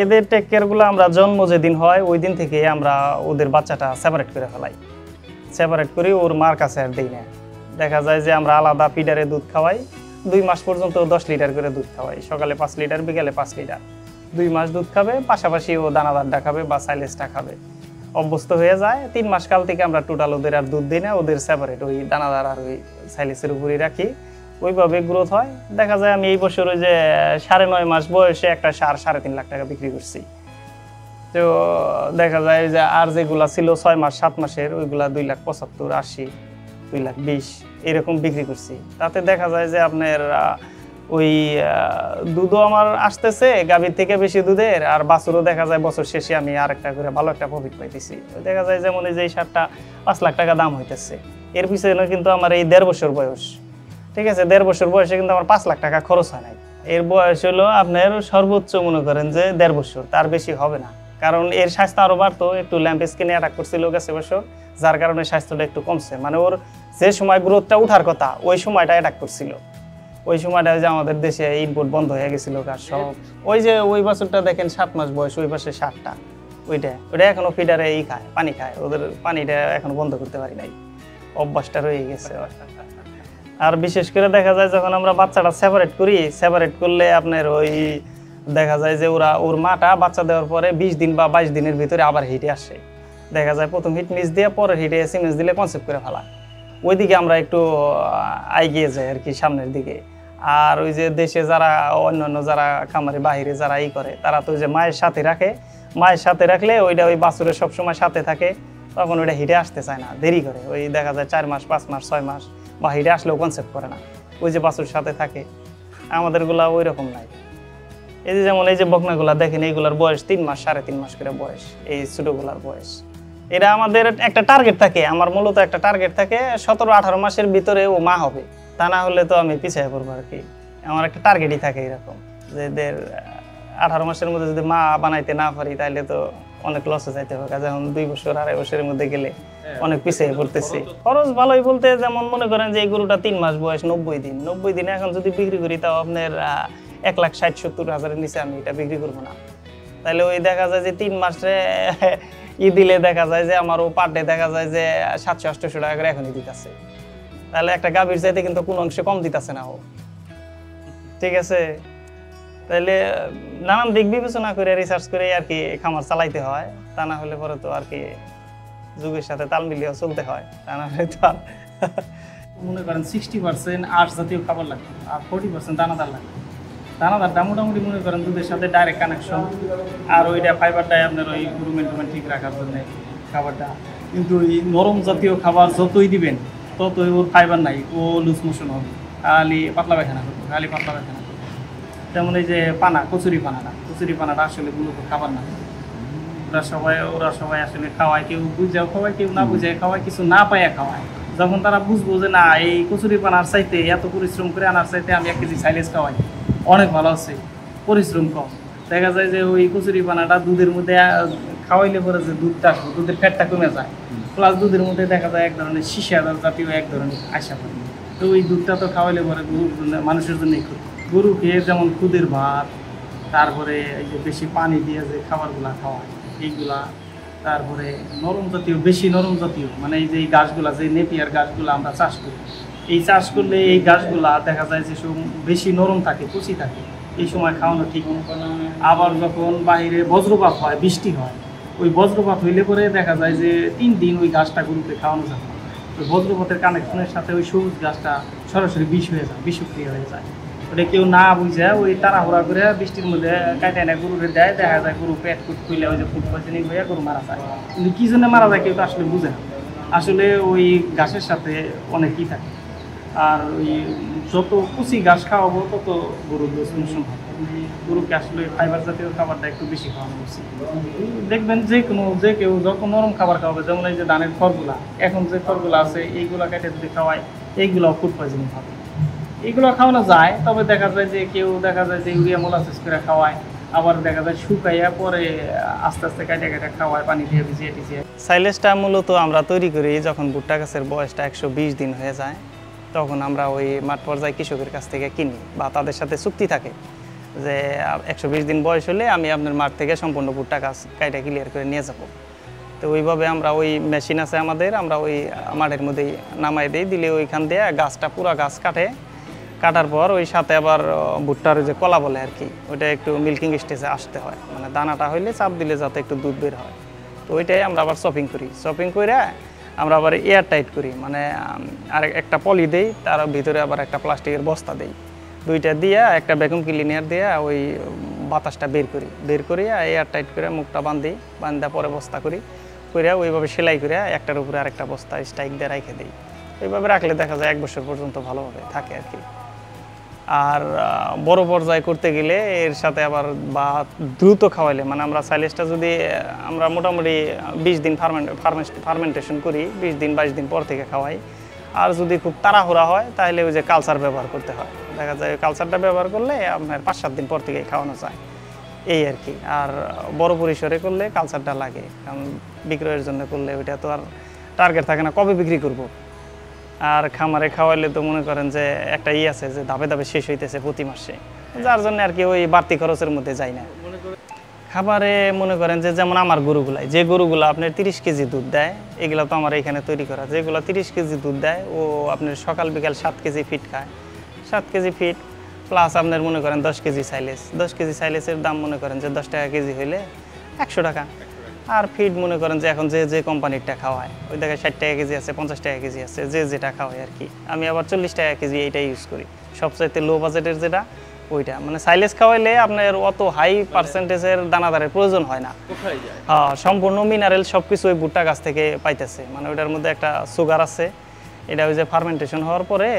এদের টেক কেয়ারগুলো আমরা জন্ম যেদিন হয় ওই দিন থেকে আমরা ওদের বাচ্চাটা সেপারেট করে ফেলাই। সেপারেট করে ওর মার কাছে আর দিই না। দেখা যায় যে আমরা আলাদা ফিডারে দুধ খাওয়াই, 2 মাস পর্যন্ত 10 লিটার করে দুধ খাওয়াই, সকালে 5 লিটার বিকালে 5 লিটার। 2 মাস দুধ খাবে, পাশাপাশি ও দানাদারটা খাবে বা সাইলেজটা খাবে, অভ্যস্ত হয়ে যায়। 3 মাস কাল থেকে আমরা টোটাল ওদের আর দুধ দিই না, ওদের সেপারেট ওই দানাদার আর ওই সাইলেজের উপরই রাখি, ওইভাবে গ্রোথ হয়। দেখা যায় আমি এই বছর ওই যে 9.5 মাস বয়সে একটা সার 3.5 লাখ টাকা বিক্রি করছি। তো দেখা যায় যে আর যেগুলা ছিল 6 মাস 7 মাসের ওইগুলা 2,75,000, 80, 2,20,000 এরকম বিক্রি করছি। তাতে দেখা যায় যে আপনার ওই দুধও আমার আসতেছে গাভীর থেকে বেশি দুধের, আর বাছুরও দেখা যায় বছর শেষে আমি আরেকটা করে ভালো একটা প্রফিট পাইতেছি। দেখা যায় যেমন এই যে এই সারটা 5 লাখ টাকা দাম হইতেছে, এর পিছনে কিন্তু আমার এই 1.5 বছর বয়স, ঠিক আছে, 1.5 বছর বয়সে কিন্তু আমার 5 লাখ টাকা খরচ হয় নাই। এর বয়স হলো আপনার সর্বোচ্চ মনে করেন যে 1.5 বছর, তার বেশি হবে না। কারণ এর স্বাস্থ্য আরো বাড়তো, একটু ল্যাম্প স্কিনে অ্যাটাক করছিল গেছে বছর, যার কারণে স্বাস্থ্যটা একটু কমছে। মানে ওর যে সময় গ্রোথটা উঠার কথা ওই সময়টা অ্যাটাক করছিল, ওই সময়টা যে আমাদের দেশে ইনপুট বন্ধ হয়ে গেছিল কার সব। ওই যে ওই বছরটা দেখেন 7 মাস বয়স, ওই পাশে 7টা, ওইটা এখনো ফিডারে খায়, পানি খায়, ওদের পানিটা এখনো বন্ধ করতে পারি নাই, অভ্যাসটা রয়ে গেছে। আর বিশেষ করে দেখা যায় যখন আমরা বাচ্চাটা সেপারেট করি, সেপারেট করলে আপনার ওই দেখা যায় যে ওর মাটা বাচ্চা দেওয়ার পরে 20 দিন বা 22 দিনের ভিতরে আবার হিটে আসে। দেখা যায় প্রথম হিট মিস দিয়ে পরের হিটে এসএমএস দিলে কনসেপ্ট করে ফেলা, ওইদিকে আমরা একটু এগিয়ে যাই আর কি সামনের দিকে। আর ওই যে দেশে যারা অন্যান্য যারা খামারে বাহিরে যারা করে, তারা তো যে মায়ের সাথে রাখে, মায়ের সাথে রাখলে ওইটা ওই বাছুরের সবসময় সাথে থাকে, তখন ওইটা হিটে আসতে চায় না, দেরি করে। ওই দেখা যায় 4 মাস 5 মাস 6 মাস বা হিটে আসলেও কনসেপ্ট করে না, ওই যে বাছুর সাথে থাকে। আমাদেরগুলা ওই রকম নাই। এই যে যেমন এই যে বকনাগুলা দেখেন, এইগুলার বয়স 3 মাস 3.5 মাস করে বয়স, এই ছোটগুলার বয়স। এরা আমাদের একটা টার্গেট থাকে, আমার মূলত একটা টার্গেট থাকে 17-18 মাসের ভিতরে ও মা হবে, তা না হলে তো আমি পিছিয়ে পড়বো আর কি। আমার একটা টার্গেটই থাকে এরকম যে 18 মাসের মধ্যে যদি মা বানাইতে না পারি তাহলে তো অনেক লসে যাইতে হবে। যেমন 2 বছর 2.5 বছরের মধ্যে গেলে অনেক পিছিয়ে পড়তেছি। খরচ ভালোই বলতে যেমন মনে করেন যে এই গরুটা 3 মাস বয়স, 90 দিন, 90 দিনে এখন যদি বিক্রি করি তাও আপনার 1,60,000-1,70,000-এর নিচে আমি এটা বিক্রি করবো না। তাহলে ওই দেখা যায় যে 3 মাসে দিলে দেখা যায় যে আমার ও পার ডে দেখা যায় যে 700-800 টাকা করে এখনই দিতেছে। তাহলে একটা গাভীর চাইতে কিন্তু কোনো অংশে কম দিতেছে না ও, ঠিক আছে। তাহলে নানান দিক বিবেচনা করে রিসার্চ করে আর কি খামার চালাইতে হয়, তা না হলে পরে তো আর কি যুগের সাথে তাল মিলিয়ে চলতে হয়, তা না হলে তো আর মনে করেন 60% আঁশ জাতীয় খাবার লাগবে আর 40% দানাদার লাগবে। দানাদারটা মোটামুটি মনে করেন দুধের সাথে ডাইরেক্ট কানেকশন, আর ওইটা ফাইবারটাই আপনার ওই রুমেন্ট ঠিক রাখার জন্য খাবারটা। কিন্তু ওই নরম জাতীয় খাবার যতই দিবেন ততই ওর ফাইবার নাই, ও লুজ মোশন হবে, খালি পাতলা পায়খানা করবে, খালি পাতলা পায়খানা করবে। যেমন এই যে পানা, কচুরি পানাটা আসলে মূলত খাবার না। ওরা সবাই আসলে খাওয়ায়, কেউ বুঝেও খাওয়ায়, কেউ না বুঝে খাওয়ায়, কিছু না পাইয়া খাওয়ায়। যখন তারা বুঝবো যে না এই কচুরি পানার চাইতে এত পরিশ্রম করে আনার চাইতে আমি 1 কেজি সাইলেজ খাওয়াই অনেক ভালো আছে, পরিশ্রম কম, দেখা যায় যে ওই কচুরি পানাটা দুধের মধ্যে খাওয়াইলে পরে যে দুধটা আসবে, দুধের ফ্যাটটা কমে যায়, প্লাস দুধের মধ্যে দেখা যায় এক ধরনের শিশাদার জাতীয় এক ধরনের আশা করি। তো ওই দুধটা তো খাওয়াইলে পরে গরুর জন্য, মানুষের জন্যই ক্ষতি। গরু খেয়ে যেমন খুদের ভাত, তারপরে এই যে বেশি পানি দিয়ে যে খাবারগুলা খাওয়ায় এইগুলা, তারপরে নরম জাতীয়, বেশি নরম জাতীয়, মানে এই যে এই গাছগুলা, যে নেপিয়ার গাছগুলো আমরা চাষ করি, এই চাষ করলে এই গাছগুলা দেখা যায় যে সব বেশি নরম থাকে, কচি থাকে, এই সময় খাওয়ানো ঠিক। আবার যখন বাইরে বজ্রপাত হয়, বৃষ্টি হয়, ওই বজ্রপাত হইলে পরে দেখা যায় যে 3 দিন ওই গাছটা গরুকে খাওয়ানো যায় না। ওই বজ্রপাতের কানেকশনের সাথে ওই সবুজ গাছটা সরাসরি বিষ হয়ে যায়, বিষক্রিয়া হয়ে যায়। ওটা কেউ না বুঝে ওই তাড়াহুড়া করে বৃষ্টির মধ্যে কাটে না গরুরে দেয়, দেখা যায় গরু পেট ফুট খুলে ওই যে ফুড পয়জনিং হয়ে গরু মারা যায়। কিন্তু কী জন্য মারা যায় কেউ তো আসলে বুঝে না। আসলে ওই ঘাসের সাথে অনেকই থাকে, আর ওই যত কুচি ঘাস খাওয়াবো তত গরুর দূষণ হবে। গরুকে আসলে ফাইবার জাতীয় খাবারটা একটু বেশি খাওয়ানো উচিত। দেখবেন যে কেউ যত নরম খাবার খাওয়াবে, যেমন এই যে ধানের খড়গুলা, এখন যে খড়গুলো আছে এইগুলা কেটে যদি খাওয়ায় এইগুলাও ফুড পয়জনিং হবে। এগুলো খাওয়ানো যায়, তবে দেখা যায় যে কেউ দেখা যায় যে ইউরিয়া মোলাসিস করে খাওয়ায়, আবার দেখা যায় শুকাইয়া পরে আস্তে আস্তে কাটে খাওয়ায় পানি দিয়ে ভিজিয়ে টিজিয়ে। সাইলেজটা মূলত আমরা তৈরি করি যখন ভুট্টা গাছের বয়সটা 120 দিন হয়ে যায়, তখন আমরা ওই মাঠ পর্যায়ে কৃষকের কাছ থেকে কিনি বা তাদের সাথে চুক্তি থাকে। যে 120 দিন বয়স হলে আমি আপনার মাঠ থেকে সম্পূর্ণ ভুট্টা গাছ কাইটা ক্লিয়ার করে নিয়ে যাব। তো ওইভাবে আমরা ওই মেশিন আছে আমাদের, আমরা ওই মাঠের মধ্যেই নামাই দিই, দিলে ওইখান দিয়ে গাছটা পুরা গাছ কাটার পর ওই সাথে আবার ভুট্টার যে কলা বলে আর কি, ওইটা একটু মিল্কিং স্টেজে আসতে হয়, মানে দানাটা হইলে চাপ দিলে যাতে একটু দুধ বের হয়। তো ওইটাই আমরা আবার চপিং করি, চপিং করে আমরা আবার এয়ার টাইট করি, মানে আর একটা পলি দেই, তার ভিতরে আবার একটা প্লাস্টিকের বস্তা দেই, দুইটা দিয়ে একটা ভ্যাকুম ক্লিনার দিয়ে ওই বাতাসটা বের করি এয়ার টাইট করে মুখটা বান্ধা পরে বস্তা করি ওইভাবে সেলাই করে একটার উপরে আরেকটা বস্তা স্ট্রাইক দিয়ে রেখে দিই। এইভাবে রাখলে দেখা যায় 1 বছর পর্যন্ত ভালোভাবে থাকে আর কি। আর বড় পর্যায়ে করতে গেলে এর সাথে আবার বা দ্রুত খাওয়াইলে, মানে আমরা সাইলেজটা যদি আমরা মোটামুটি 20 দিন ফার্মেন্টেশন করি, 20 দিন 22 দিন পর থেকে খাওয়াই। আর যদি খুব তাড়াহুড়া হয় তাহলে ওই যে কালচার ব্যবহার করতে হয়, দেখা যায় কালচারটা ব্যবহার করলে আপনার 5-7 দিন পর থেকে খাওয়ানো যায় এই আর কি। আর বড় পরিসরে করলে কালচারটা লাগে, কারণ বিক্রয়ের জন্য করলে ওইটা তো আর টার্গেট থাকে না কবে বিক্রি করব। আর খামারে খাওয়াইলে তো মনে করেন যে একটা আছে যে ধাপে ধাপে শেষ হইতেছে প্রতি মাসে, যার জন্য আর কি ওই বাড়তি খরচের মধ্যে যায় না। খাবারে মনে করেন যে যেমন আমার গরুগুলাই, যে গরুগুলো আপনার 30 কেজি দুধ দেয়, এগুলো তো আমার এখানে তৈরি করা, যেগুলো 30 কেজি দুধ দেয় ও আপনার সকাল বিকাল 7 কেজি ফিট খায়, 7 কেজি ফিট প্লাস আপনার মনে করেন 10 কেজি সাইলেজ, 10 কেজি সাইলেজের দাম মনে করেন যে 10 টাকা কেজি হইলে 100 টাকা। আর ফিড মনে করেন যে এখন যে কোম্পানিরটা খাওয়ায় ওই দেখে 60 টাকা কেজি আছে, 50 টাকা কেজি আছে, যেটা খাওয়ায় আর কি। আমি আবার 40 টাকা কেজি এইটাই ইউজ করি, সবচাইতে লো বাজেটের যেটা ওইটা। মানে সাইলেজ খাওয়াইলে আপনার অত হাই পার্সেন্টেজের দানাদারের প্রয়োজন হয় না, সম্পূর্ণ মিনারেল সব কিছু ওই ভুট্টা গাছ থেকে পাইতেছে। মানে ওইটার মধ্যে একটা সুগার আছে, এটা ওই যে ফার্মেন্টেশন হওয়ার পরে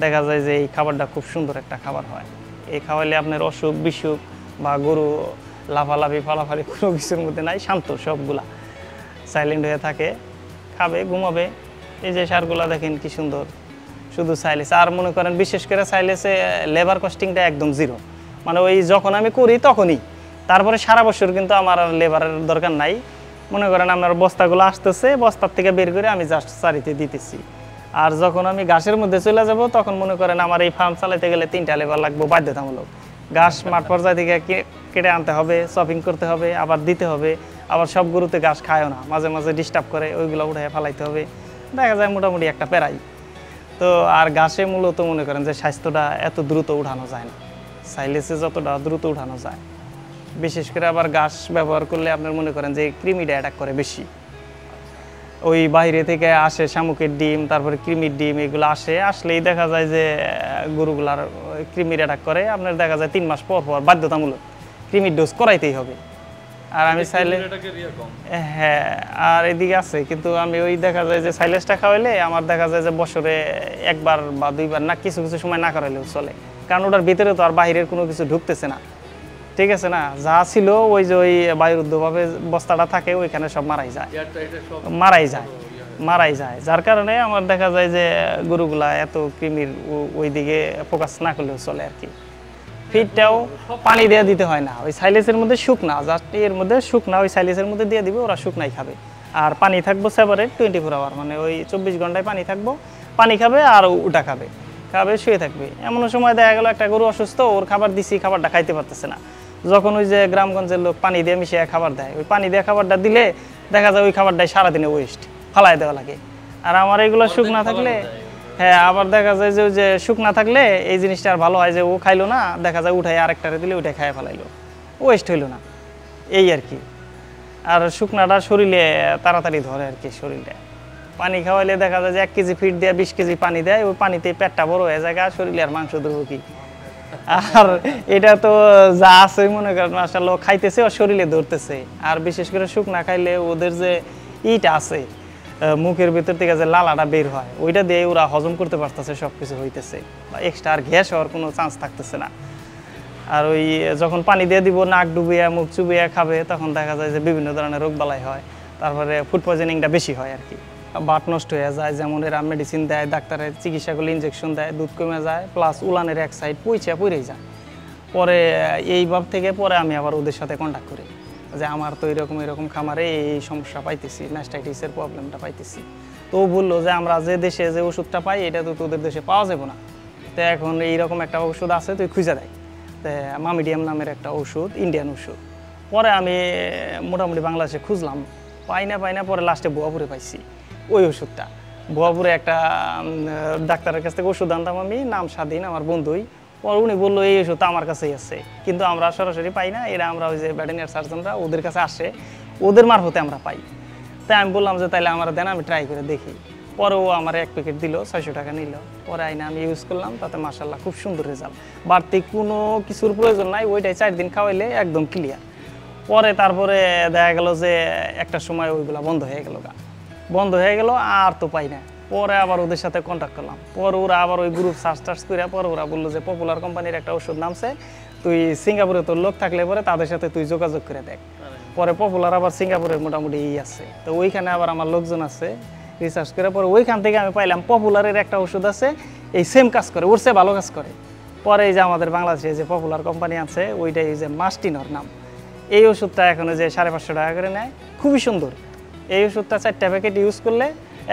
দেখা যায় যে এই খাবারটা খুব সুন্দর একটা খাবার হয়। এই খাওয়াইলে আপনার অসুখ বিসুখ বা গরু লাফালাফি ফালাফালি কোনো কিছুর মধ্যে নাই, শান্ত, সবগুলা সাইলেন্ট হয়ে থাকে, খাবে ঘুমাবে। এই যে সারগুলা দেখেন কি সুন্দর, শুধু সাইলেস। আর মনে করেন বিশেষ করে সাইলেসে লেবার কস্টিংটা একদম 0, মানে ওই যখন আমি করি তখনই, তারপরে সারা বছর কিন্তু আমার লেবারের দরকার নাই। মনে করেন আপনার বস্তাগুলো আসতেছে, বস্তার থেকে বের করে আমি জাস্ট সারিতে দিতেছি। আর যখন আমি ঘাসের মধ্যে চলে যাব তখন মনে করেন আমার এই ফার্ম চালাতে গেলে 3টা লেবার লাগবে বাধ্যতামূলক। ঘাস মাঠ পর্যায় থেকে কেটে আনতে হবে, শপিং করতে হবে, আবার দিতে হবে। আবার সব গরুতে ঘাস খায়ও না, মাঝে মাঝে ডিস্টার্ব করে, ওইগুলো উঠে ফেলাইতে হবে, দেখা যায় মোটামুটি একটা প্যারাই। তো আর ঘাসে মূলত মনে করেন যে স্বাস্থ্যটা এত দ্রুত উঠানো যায় না, সাইলেসে যতটা দ্রুত উঠানো যায়। বিশেষ করে আবার ঘাস ব্যবহার করলে আপনার মনে করেন যে কৃমিটা অ্যাটাক করে বেশি। ওই বাইরে থেকে আসে শামুকের ডিম, তারপরে কৃমির ডিম, এগুলো আসলেই দেখা যায় যে গরুগুলার কৃমির অ্যাটাক করে। আপনার দেখা যায় 3 মাস পর বাধ্যতামূলক কৃমির ডোজ করাইতেই হবে। আর আমি চাইলে হ্যাঁ, আর এদিকে আছে কিন্তু আমি ওই দেখা যায় যে সাইলেসটা খাওয়াইলে আমার দেখা যায় যে বছরে 1বার বা 2বার না, কিছু কিছু সময় না করাইলেও চলে, কারণ ওটার ভিতরে তো আর বাইরের কোনো কিছু ঢুকতেছে না, ঠিক আছে না। যা ছিল ওই যে ওই বায়ুরুদ্ধভাবে বস্তাটা থাকে ওইখানে সব মারাই যায়, যার কারণে আমার দেখা যায় যে গরুগুলা এত কৃমির ওই দিকে ফোকাস না করলেও চলে আর কি। ফিডটাও পানি দিয়ে দিতে হয় না, ওই সাইলেসের মধ্যে শুকনা, জাস্ট এর মধ্যে শুকনা, ওই সাইলেসের মধ্যে দিয়ে দিবে, ওরা শুকনাই খাবে। আর পানি থাকবো সেপারেট 24 আওয়ার, মানে ওই 24 ঘন্টায় পানি থাকবো, পানি খাবে আর ওটা খাবে শুয়ে থাকবে। এমন সময় দেখা গেল একটা গরু অসুস্থ, ওর খাবার দিছি, খাবারটা খাইতে পারতেছে না, যখন ওই যে গ্রামগঞ্জের লোক পানি দিয়ে মিশিয়ে খাবার দেয়, ওই পানি দিয়ে খাবারটা দিলে দেখা যায় ওই খাবারটাই সারাদিনে ওয়েস্ট, ফালাই দেওয়া লাগে। আর আমার এইগুলো শুকনা থাকলে হ্যাঁ, আবার দেখা যায় যে ওই যে শুকনা থাকলে এই জিনিসটা আর ভালো হয় যে ও খাইলো না, দেখা যায় উঠাই আরেকটারে দিলে ওইটা খাইয়ে ফেলাইলো, ওয়েস্ট হইলো না, এই আর কি। আর শুকনাটা শরীরে তাড়াতাড়ি ধরে আর কি, শরীরে পানি খাওয়াইলে দেখা যায় যে 1 কেজি ফিড দিয়ে 20 কেজি পানি দেয়, ওই পানিতে পেটটা বড় হয়ে যায়, শরীরে আর মাংস ধরবো কি। আর এটা তো যা আছে মনে করেন মাশাআল্লাহ খাইতেছে, ওর শরীরে ধরতেছে। আর বিশেষ করে শুকনা খাইলে ওদের যে ইটা আছে মুখের ভিতর থেকে যে লালাটা বের হয়, ওইটা দিয়ে ওরা হজম করতে পারতেছে, সব কিছু হইতেছে, এক্সট্রা আর গ্যাস হওয়ার কোনো চান্স থাকতেছে না। আর ওই যখন পানি দিয়ে দিব, নাক ডুবিয়ে মুখ চুবিয়ে খাবে, তখন দেখা যায় যে বিভিন্ন ধরনের রোগ বালাই হয়, তারপরে ফুড পয়জনিংটা বেশি হয় আর কি, বাত নষ্ট হয়ে যায়। যেমন এরা মেডিসিন দেয়, ডাক্তারের চিকিৎসা করলে ইনজেকশন দেয়, দুধ কমে যায়, প্লাস উলানের এক সাইড পড়েই যায়। পরে এইভাব থেকে পরে আমি আবার ওদের সাথে কন্ট্যাক্ট করি যে আমার তো এরকম খামারে এই সমস্যা পাইতেছি, ম্যাস্টাইটিসের প্রবলেমটা পাইতেছি। তো ও বললো যে আমরা যে দেশে যে ওষুধটা পাই এটা তো তোদের দেশে পাওয়া যাবে না, তো এখন এইরকম একটা ওষুধ আছে, তুই খুঁজে দেয়। মামিডিয়াম নামের একটা ওষুধ, ইন্ডিয়ান ওষুধ। পরে আমি মোটামুটি বাংলাদেশে খুঁজলাম, পাই না, পরে লাস্টে বোয়াপুরে পাইছি ওই ওষুধটা। বোয়াপুরে একটা ডাক্তারের কাছ থেকে ওষুধ আনতাম আমি, নাম স্বাধীন, আমার বন্ধুই। পরে উনি বললো এই ওষুধটা আমার কাছেই আছে, কিন্তু আমরা সরাসরি পাই না, এরা আমরা ওই যে ভেটেরিনারি সার্জনরা ওদের কাছে আসে, ওদের মারফতে আমরা পাই। তাই আমি বললাম যে তাইলে আমার দেন, আমি ট্রাই করে দেখি। পরে ও আমার 1 প্যাকেট দিল, 600 টাকা নিল। পরে আইনা আমি ইউজ করলাম, তাতে মাশাআল্লাহ খুব সুন্দর রেজাল্ট। বাড়তি কোনো কিছুর প্রয়োজন নাই, ওইটাই 4 দিন খাওয়াইলে একদম ক্লিয়ার। পরে তারপরে দেখা গেল যে একটা সময় ওইগুলা বন্ধ হয়ে গেল, আর তো পাই না। পরে আবার ওদের সাথে কন্ট্যাক্ট করলাম, পরে ওরা আবার ওই গ্রুপ সার্চ করে পরে ওরা বললো যে পপুলার কোম্পানির একটা ওষুধ নামছে, তুই সিঙ্গাপুরে তোর লোক থাকলে পরে তাদের সাথে তুই যোগাযোগ করে দেখ। পরে পপুলার আবার সিঙ্গাপুরের মোটামুটি আছে, তো ওইখানে আবার আমার লোকজন আছে, রিসার্চ করে পরে ওইখান থেকে আমি পাইলাম পপুলারের একটা ওষুধ আছে, এই সেম কাজ করে, ওর চেয়ে ভালো কাজ করে। পরে এই যে আমাদের বাংলাদেশে যে পপুলার কোম্পানি আছে, ওইটাই যে মাস্টিনর নাম, এই ওষুধটা এখন যে 550 টাকা করে নেয়, খুবই সুন্দর। এই ওষুধটা 4টা প্যাকেট ইউজ করলে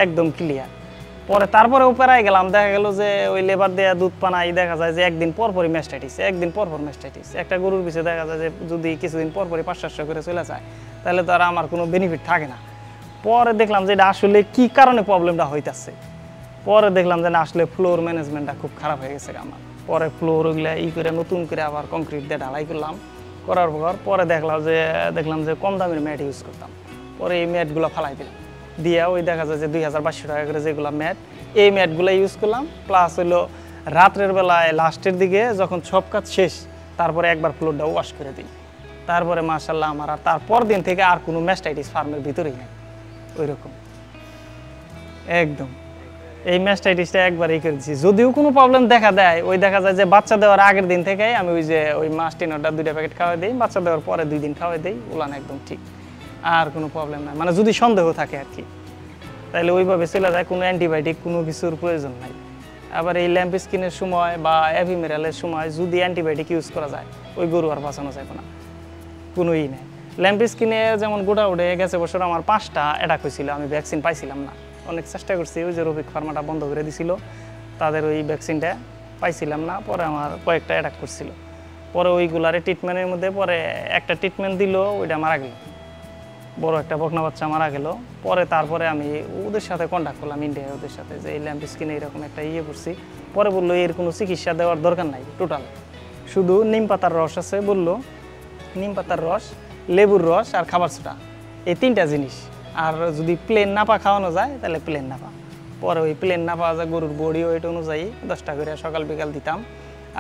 একদম ক্লিয়ার। পরে তারপরে উপেরাই গেলাম, দেখা গেল যে ওই লেবার দেয়া দুধ পানাই দেখা যায় যে একদিন পরপরই ম্যাস্টাইটিস, একটা গরুর পিছিয়ে দেখা যায় যে যদি কিছুদিন পরপরই 500 করে চলে যায়, তাহলে তো আর আমার কোনো বেনিফিট থাকে না। পরে দেখলাম যে এটা আসলে কি কারণে প্রবলেমটা হইতাছে। পরে দেখলাম যে না, আসলে ফ্লোর ম্যানেজমেন্টটা খুব খারাপ হয়ে গেছে আমার। পরে ফ্লোর ওগুলা করে নতুন করে আবার কংক্রিট দিয়ে ঢালাই করলাম, করার পরে দেখলাম যে কম দামের ম্যাট ইউজ করতাম। পরে এই ম্যাটগুলো ফালাই দিলাম, দিয়া ওই দেখা যায় যে 2200 টাকা করে যেগুলো ম্যাট, এই ম্যাটগুলো ইউজ করলাম। প্লাস হইলো রাত্রের বেলায় লাস্টের দিকে যখন সব কাজ শেষ, তারপরে একবার ফ্লোরটা ওয়াশ করে দিই। তারপরে মাশাআল্লাহ আমার আর তারপর দিন থেকে আর কোনো ম্যাস্টাইটিস ফার্মের ভিতরেই নেই ওই রকম একদম। এই ম্যাস্টাইটিসটা একবার এই করেছি, যদিও কোনো প্রবলেম দেখা দেয়, ওই দেখা যায় যে বাচ্চা দেওয়ার আগের দিন থেকে আমি ওই মাস্টিনরটা 2টা প্যাকেট খাওয়াই দিই, বাচ্চা দেওয়ার পরে 2 দিন খাওয়াই দিই, উলান একদম ঠিক, আর কোনো প্রবলেম নাই। মানে যদি সন্দেহ থাকে আর কি, তাহলে ওইভাবে চলে যায়, কোনো অ্যান্টিবায়োটিক কোনো কিছুর প্রয়োজন নাই। আবার এই ল্যাম্প স্কিনের সময় বা অ্যাভিমেরালের সময় যদি অ্যান্টিবায়োটিক ইউজ করা যায়, ওই গরু আর বাঁচানো যাবে না, কোনোই নেই। ল্যাম্প স্কিনে যেমন গোটা উঠে গেছে, বছর আমার 5টা অ্যাটাক হয়েছিল, আমি ভ্যাকসিন পাইছিলাম না, অনেক চেষ্টা করছি, ওই যে রফিক ফার্মাটা বন্ধ করে দিছিল, তাদের ওই ভ্যাকসিনটা পাইছিলাম না। পরে আমার কয়েকটা অ্যাটাক করছিল, পরে ওইগুলারে ট্রিটমেন্টের মধ্যে পরে একটা ট্রিটমেন্ট দিল, ওইটা মারা গেল, বড় একটা বকনা বাচ্চা মারা গেল। পরে তারপরে আমি ওদের সাথে কন্ট্যাক্ট করলাম, ইন্ডিয়ায় ওদের সাথে, যে এই ল্যাম্প স্কিনে এরকম একটা করছি। পরে বললো এর কোনো চিকিৎসা দেওয়ার দরকার নাই, টোটাল শুধু নিম পাতার রস আছে, বললো নিম পাতার রস, লেবুর রস আর খাবার সোডা, এই 3টা জিনিস। আর যদি প্লেন নাপা খাওয়ানো যায় তাহলে প্লেন নাপা। পরে ওই প্লেন নাপা যে গরুর বডি ওয়েট অনুযায়ী 10টা করে সকাল বিকাল দিতাম,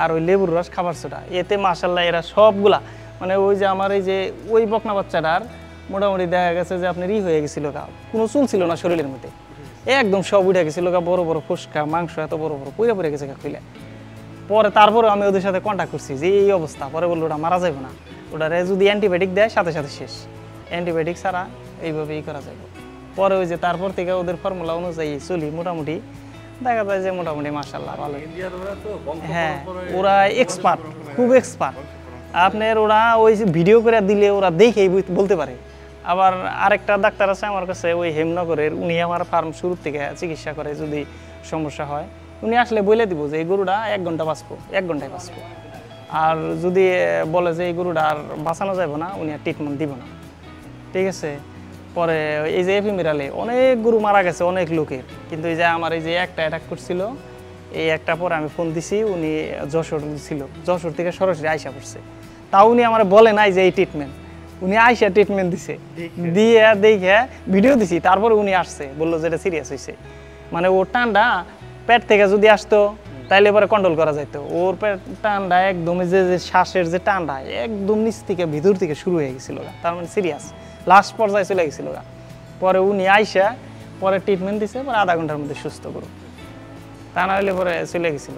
আর ওই লেবুর রস, খাবার সোডা, এতে মাশাআল্লাহ এরা সবগুলা, মানে ওই যে আমার এই যে ওই বকনা বাচ্চাটার মোটামুটি দেখা গেছে যে আপনার হয়ে গেছিল, কোনো চুল ছিল না শরীরের মধ্যে, একদম সব উঠে গেছিল, বড় বড় ফুসকা, মাংস এত বড় বড় পড়ে গেছে খুলে। পরে তারপরে আমি ওদের সাথে কন্ট্যাক্ট করছি যে এই অবস্থা। পরে বললো ওটা মারা যাবে না, ওটারে যদি অ্যান্টিবায়োটিক দেয় সাথে সাথে শেষ, অ্যান্টিবায়োটিক ছাড়া এইভাবেই করা যাবে। পরে ওই যে তারপর থেকে ওদের ফর্মুলা অনুযায়ী চলি, মোটামুটি দেখা যায় যে মোটামুটি মাশাআল্লাহ ভালো। হ্যাঁ, ওরা এক্সপার্ট, খুব এক্সপার্ট। আপনার ওরা ওই ভিডিও করে দিলে ওরা দেখেই বলতে পারে। আবার আরেকটা ডাক্তার আছে আমার কাছে, ওই হেমনগরের, উনি আমার ফার্ম শুরু থেকে চিকিৎসা করে, যদি সমস্যা হয় উনি আসলে বলে দিব যে এই গরুটা 1 ঘন্টা বাঁচবো, 1 ঘন্টায় বাঁচবো। আর যদি বলে যে এই গরুটা আর বাঁচানো যাবে না, উনি আর ট্রিটমেন্ট দিব না, ঠিক আছে। পরে এই যে এফিমেরালে অনেক গরু মারা গেছে অনেক লোকের, কিন্তু এই যে আমার এই যে একটা অ্যাটাক করছিল, এই একটা পরে আমি ফোন দিছি, উনি যশোর ছিল, যশোর থেকে সরাসরি আইসা পড়ছে, তাও উনি আমার বলে নাই যে এই ট্রিটমেন্ট, উনি আইসা ট্রিটমেন্ট দিছে, দিয়ে দেখে ভিডিও দিছি, তারপরে উনি আসছে, বললো যে এটা সিরিয়াস হয়েছে। মানে ওর টানটা পেট থেকে যদি আসতো তাইলে এবারে কন্ট্রোল করা যেত, ওর পেট টানটা একদম যে শ্বাসের যে টানটা একদম নিচ থেকে ভিতর থেকে শুরু হয়ে গেছিল, তার মানে সিরিয়াস, লাস্ট পর্যায়ে চলে গেছিল। পরে উনি আইসা পরে ট্রিটমেন্ট দিছে, পরে আধা ঘন্টার মধ্যে সুস্থ করো, তা না হলে পরে চলে গেছিল।